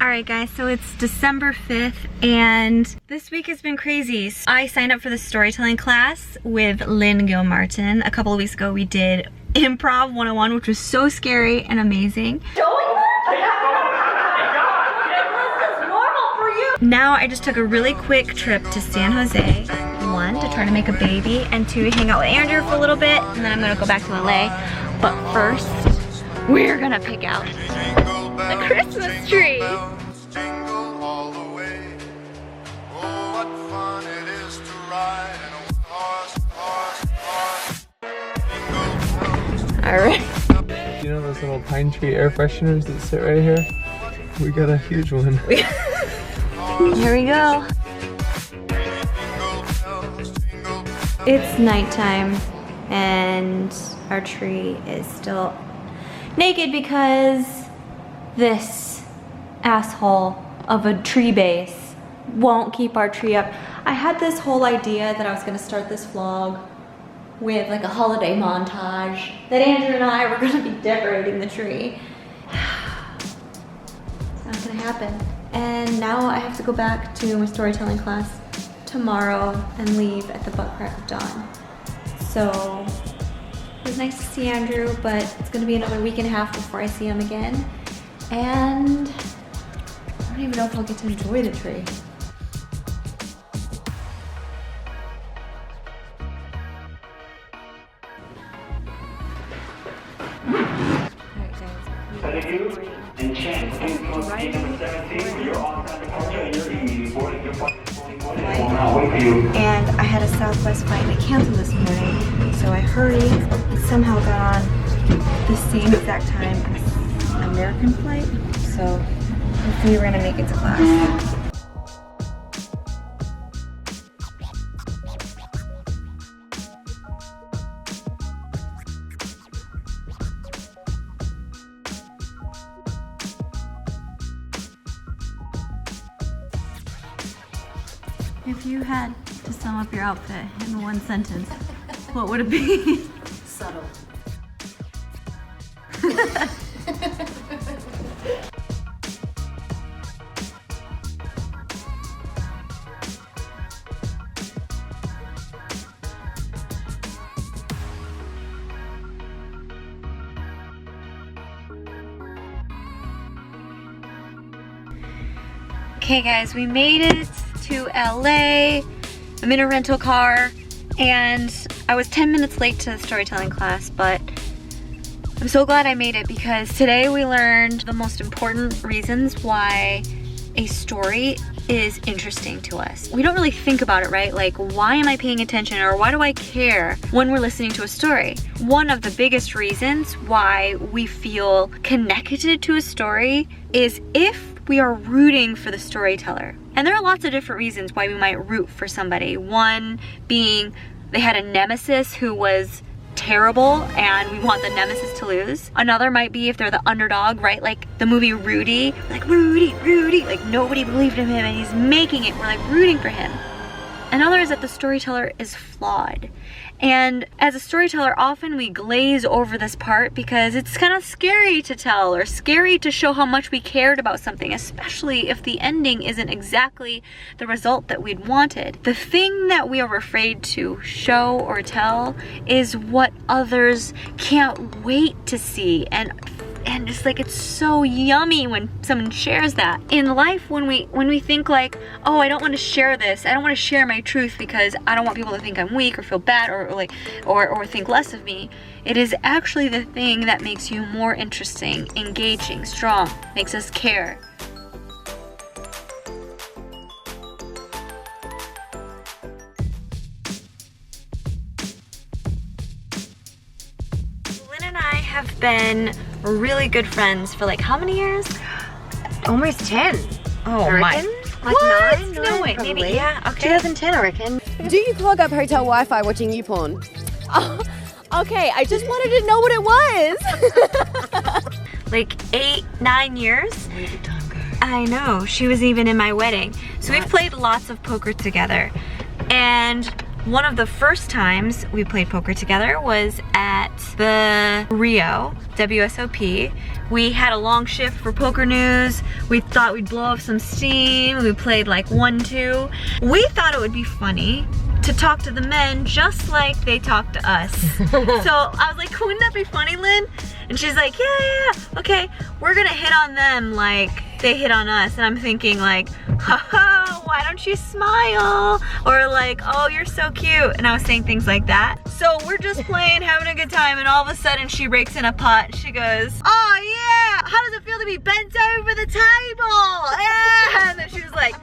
Alright guys, so it's December 5th and this week has been crazy. I signed up for the storytelling class with Lynn Gilmartin. A couple of weeks ago we did Improv 101, which was so scary and amazing. Now I just took a really quick trip to San Jose. 1, to try to make a baby, and 2, hang out with Andrew for a little bit, and then I'm gonna go back to LA. But first, we're gonna pick out the Christmas tree. Alright. You know those little pine tree air fresheners that sit right here? We got a huge one. Here we go. It's nighttime and our tree is still naked because this asshole of a tree base won't keep our tree up. I had this whole idea that I was gonna start this vlog with like a holiday montage, that Andrew and I were gonna be decorating the tree. It's not gonna happen. And now I have to go back to my storytelling class tomorrow and leave at the butt crack of dawn. So it was nice to see Andrew, but it's gonna be another week and a half before I see him again. And I don't even know if I'll get to enjoy the tree. And I had a Southwest flight and it canceled this morning, so I hurried and somehow got on the same exact time as American flight. So hopefully we're gonna make it to class. If you had to sum up your outfit in one sentence, what would it be? Subtle. Okay guys, we made it to LA. I'm in a rental car and I was 10 minutes late to the storytelling class, but I'm so glad I made it because today we learned the most important reasons why a story is interesting to us. We don't really think about it, right? Like, why am I paying attention or why do I care when we're listening to a story? One of the biggest reasons why we feel connected to a story is if we are rooting for the storyteller. And there are lots of different reasons why we might root for somebody. One being they had a nemesis who was terrible and we want the nemesis to lose. Another might be if they're the underdog, right? Like the movie Rudy. Like, Rudy, like nobody believed in him and he's making it. We're like rooting for him. Another is that the storyteller is flawed. And as a storyteller, often we glaze over this part because it's kind of scary to tell or scary to show how much we cared about something, especially if the ending isn't exactly the result that we'd wanted. The thing that we are afraid to show or tell is what others can't wait to see, and just like it's so yummy when someone shares that. In life, when we think like, oh, I don't want to share this, I don't want to share my truth because I don't want people to think I'm weak or feel bad or think less of me, it is actually the thing that makes you more interesting, engaging, strong, makes us care. Lynn and I have been really good friends for like how many years? Almost 10. Oh, I reckon. Like what? 9? No way, probably. maybe, yeah, okay. 2010, I reckon. Do you clog up hotel Wi-Fi watching YouPorn? Oh, okay, I just wanted to know what it was. Like 8, 9 years. Where did time go? I know, she was even in my wedding. So we've played lots of poker together. And One of the first times we played poker together was at the Rio, WSOP. We had a long shift for Poker News. We thought we'd blow off some steam. We played like 1-2. We thought it would be funny to talk to the men just like they talk to us. So I was like, wouldn't that be funny, Lynn? And she's like, yeah, okay, we're gonna hit on them like they hit on us. And I'm thinking like, haha, why don't you smile? Or like, oh, you're so cute. And I was saying things like that. So we're just playing, having a good time, and all of a sudden she rakes in a pot. She goes, oh yeah, how does it feel to be bent over the table? Yeah. And then she was like,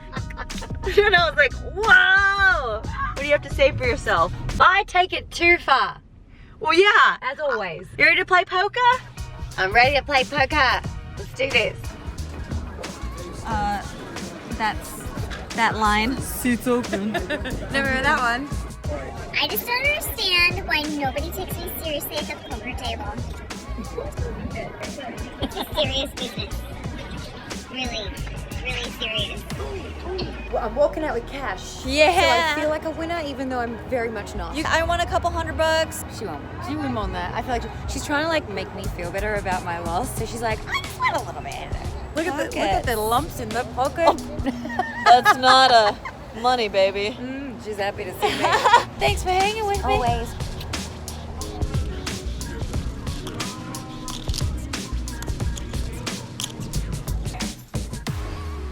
and I was like, whoa. What do you have to say for yourself? I take it too far, Well, yeah. as always. You ready to play poker? I'm ready to play poker. Let's do this. That's that line. Seats open. Never heard that one. I just don't understand why nobody takes me seriously at the poker table. It's a serious business. Really, really serious. Well, I'm walking out with cash. Yeah. So I feel like a winner, even though I'm very much not. I won a couple $100. She won't. She wouldn't want that. I feel like she's trying to like make me feel better about my loss. So she's like, I just want a little bit. Look at the lumps in the pocket. That's not a money, baby. She's happy to see me. Thanks for hanging with me. Always.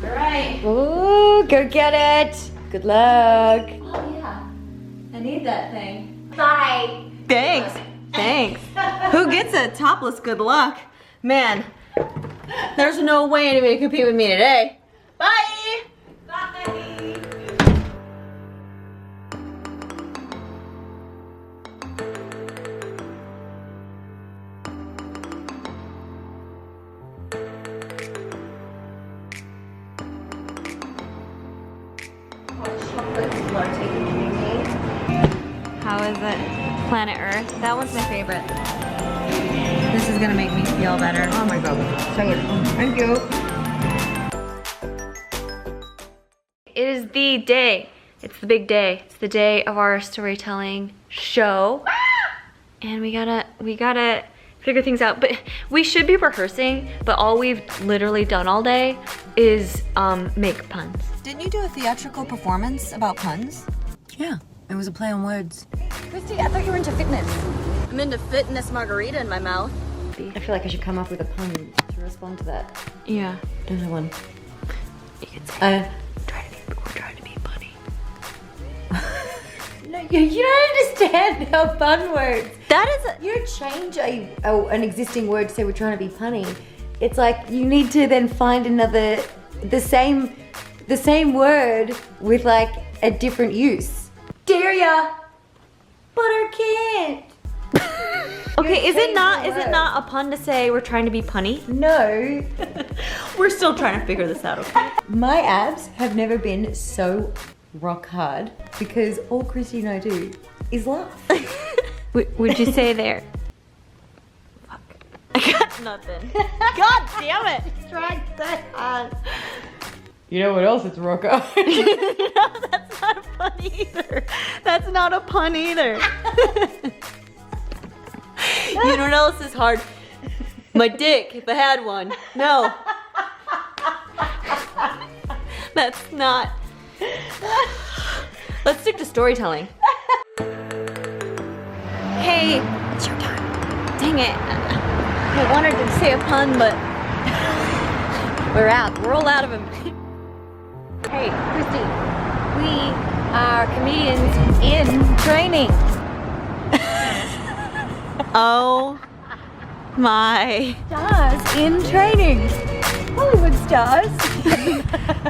Alright. Ooh, go get it. Good luck. Oh yeah. I need that thing. Bye. Thanks. Thanks. Who gets a topless good luck? Man, there's no way anybody can compete with me today. Bye. Bye. How is it? Planet Earth. That one's my favorite. This is gonna make me feel better. Oh my god, so good. Thank you. It is the day. It's the big day. It's the day of our storytelling show. And we gotta figure things out. But we should be rehearsing, but all we've literally done all day is make puns. Didn't you do a theatrical performance about puns? Yeah, it was a play on words. Kristy, I thought you were into fitness. I'm into fitness margarita in my mouth. I feel like I should come up with a pun to respond to that. Yeah. Don't have one. You can say we're trying to be funny. No, you don't understand how fun words. That is You don't change an existing word to say we're trying to be punny. It's like you need to then find another, the same word with like a different use. Dare ya, but I can't. okay, is it change not the word. a pun to say we're trying to be punny? No. We're still trying to figure this out, okay? My abs have never been so rock hard because all Kristy and I do is laugh. Would you say there? Fuck. I got nothing. God damn it! Tried so hard. You know what else is rock hard? No, that's not a pun either. That's not a pun either. You know what else is hard? My dick, if I had one. No. That's not. Let's stick to storytelling. Hey, it's your turn. Dang it. I wanted to say a pun, but we're out. We're all out of them. Hey, Kristy, we are comedians in training. Oh my. Stars in training. Hollywood stars.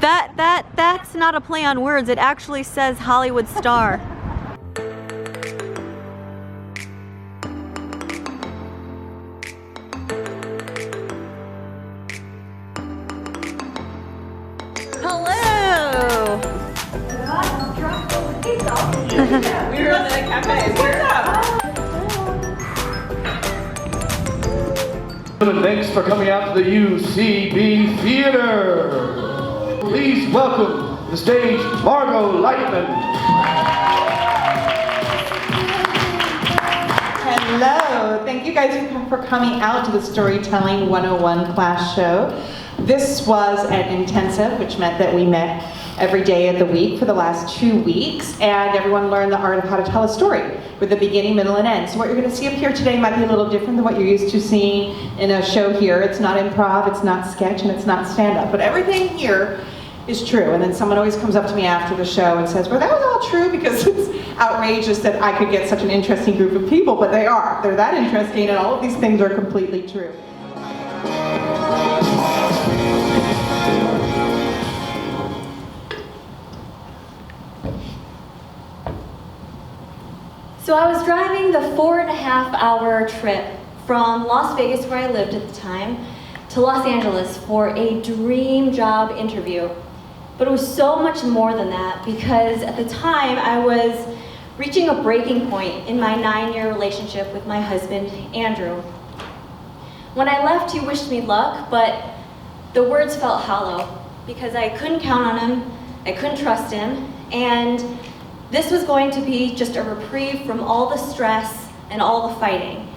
That's not a play on words. It actually says Hollywood star. Hello. We were in the cafe. What's up? Thanks for coming out to the UCB Theater. Please welcome to the stage Margot Lightman. Hello, thank you guys for coming out to the Storytelling 101 class show. This was an intensive, which meant that we met every day of the week for the last 2 weeks, and everyone learned the art of how to tell a story with a beginning, middle, and end. So what you're going to see up here today might be a little different than what you're used to seeing in a show here. It's not improv, it's not sketch, and it's not stand-up, but everything here is true. And then someone always comes up to me after the show and says, well, that was all true, because it's outrageous that I could get such an interesting group of people, but they are. They're that interesting, and all of these things are completely true. So I was driving the 4.5-hour trip from Las Vegas, where I lived at the time, to Los Angeles for a dream job interview. But it was so much more than that, because at the time I was reaching a breaking point in my 9-year relationship with my husband, Andrew. When I left, he wished me luck, but the words felt hollow because I couldn't count on him, I couldn't trust him, and this was going to be just a reprieve from all the stress and all the fighting.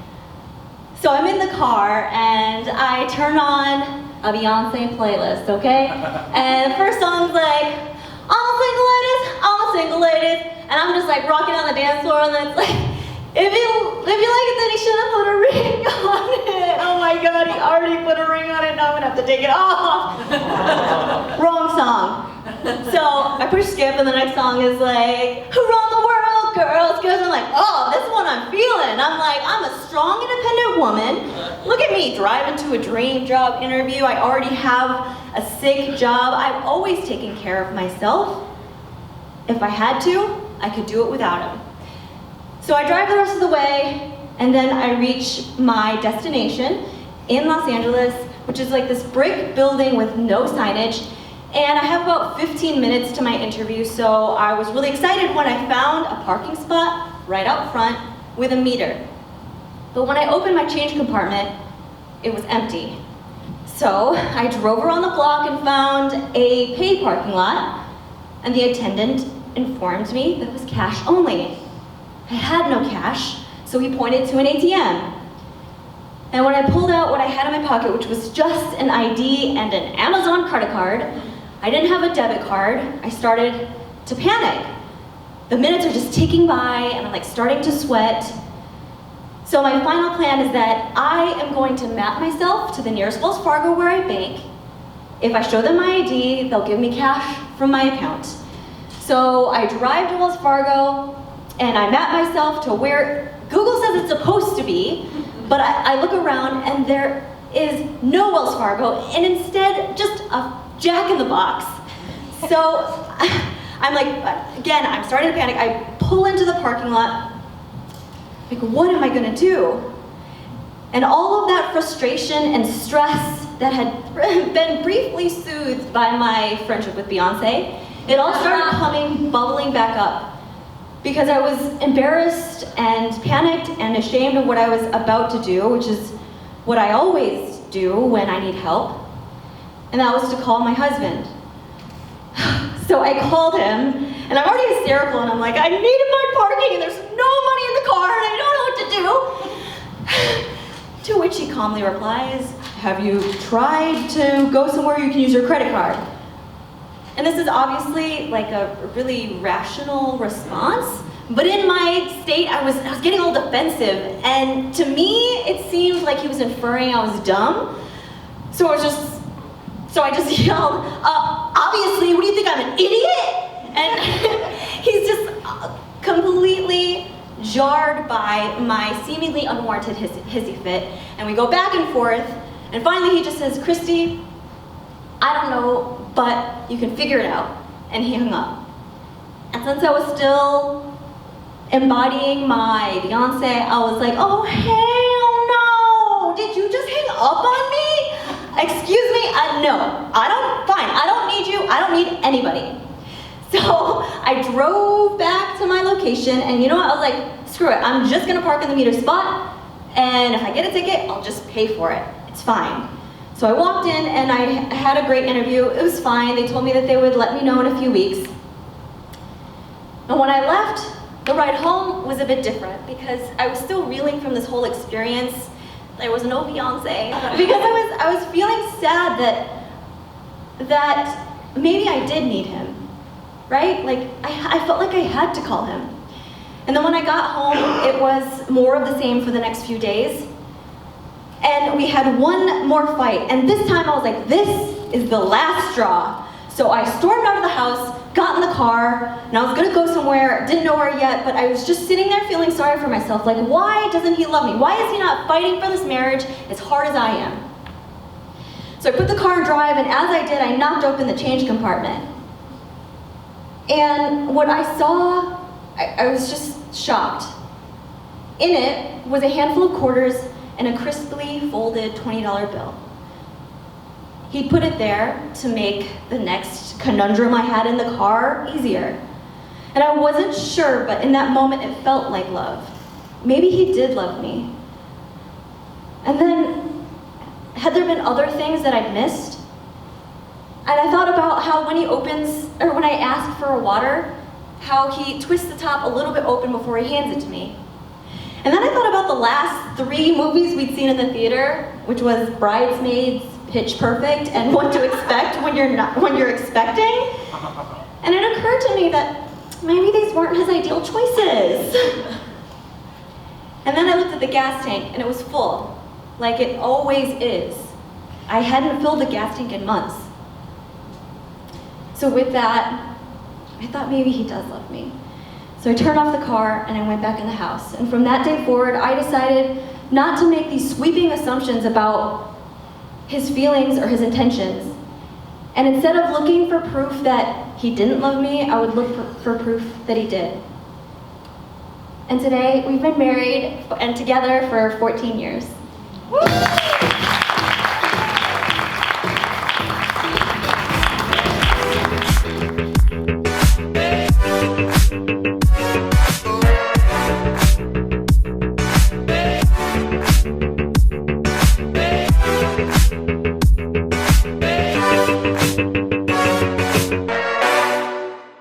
So I'm in the car and I turn on a Beyonce playlist, okay? And the first song's like, all single ladies, and I'm just like rocking on the dance floor, and then it's like, if you like it, then he should have put a ring on it. Oh my God, he already put a ring on it, now I'm gonna have to take it off. Wrong song. So I push skip, and the next song is like, who run the world, girls? Girls are like, oh, this one I'm feeling. I'm like, I'm a strong, independent woman. Look at me, driving to a dream job interview. I already have a sick job. I've always taken care of myself. If I had to, I could do it without him. So I drive the rest of the way, and then I reach my destination in Los Angeles, which is like this brick building with no signage. And I have about 15 minutes to my interview, so I was really excited when I found a parking spot right out front with a meter. But when I opened my change compartment, it was empty. So I drove around the block and found a paid parking lot, and the attendant informed me that it was cash only. I had no cash, so he pointed to an ATM. And when I pulled out what I had in my pocket, which was just an ID and an Amazon credit card, I didn't have a debit card. I started to panic. The minutes are just ticking by, and I'm like starting to sweat. So my final plan is that I am going to map myself to the nearest Wells Fargo where I bank. If I show them my ID, they'll give me cash from my account. So I drive to Wells Fargo, and I map myself to where Google says it's supposed to be, but I look around and there is no Wells Fargo, and instead just a Jack in the Box. So I'm like, again, I'm starting to panic. I pull into the parking lot, like, what am I gonna do? And all of that frustration and stress that had been briefly soothed by my friendship with Beyonce, it all started coming, bubbling back up. Because I was embarrassed and panicked and ashamed of what I was about to do, which is what I always do when I need help. And that was to call my husband. So I called him, and I'm already hysterical, and I'm like, I need to find parking, and there's no money in the car, and I don't know what to do. To which he calmly replies, have you tried to go somewhere you can use your credit card? And this is obviously like a really rational response, but in my state, I was getting all defensive, and to me, it seemed like he was inferring I was dumb. So I just yelled, obviously, what do you think, I'm an idiot? And he's just completely jarred by my seemingly unwarranted hissy fit, and we go back and forth, and finally he just says, Kristy, I don't know, but you can figure it out. And he hung up. And since I was still embodying my Beyonce, I was like, oh hell no, did you just hang up on me? Excuse me, no, I don't need you, I don't need anybody. So I drove back to my location, and you know what, I was like, screw it, I'm just gonna park in the meter spot, and if I get a ticket, I'll just pay for it, it's fine. So I walked in, and I had a great interview, it was fine, they told me that they would let me know in a few weeks. And when I left The ride home was a bit different because I was still reeling from this whole experience. There was no Beyonce. Because I was feeling sad that maybe I did need him, right? Like, I felt like I had to call him. And then when I got home, it was more of the same for the next few days. And we had one more fight, and this time I was like, this is the last straw. So I stormed out of the house, got in the car, and I was gonna go somewhere, didn't know where yet, but I was just sitting there feeling sorry for myself, like, why doesn't he love me? Why is he not fighting for this marriage as hard as I am? So I put the car in drive, and as I did, I knocked open the change compartment. And what I saw, I was just shocked. In it was a handful of quarters and a crisply folded $20 bill. He put it there to make the next conundrum I had in the car easier. And I wasn't sure, but in that moment it felt like love. Maybe he did love me. And then, had there been other things that I'd missed? And I thought about how when I ask for a water, how he twists the top a little bit open before he hands it to me. And then I thought about the last 3 movies we'd seen in the theater, which was Bridesmaids, Pitch Perfect, and What to Expect when you're expecting. And it occurred to me that maybe these weren't his ideal choices. And then I looked at the gas tank and it was full, like it always is. I hadn't filled the gas tank in months. So with that, I thought maybe he does love me. So I turned off the car and I went back in the house. And from that day forward, I decided not to make these sweeping assumptions about his feelings or his intentions. And instead of looking for proof that he didn't love me, I would look for proof that he did. And today, we've been married and together for 14 years. Woo!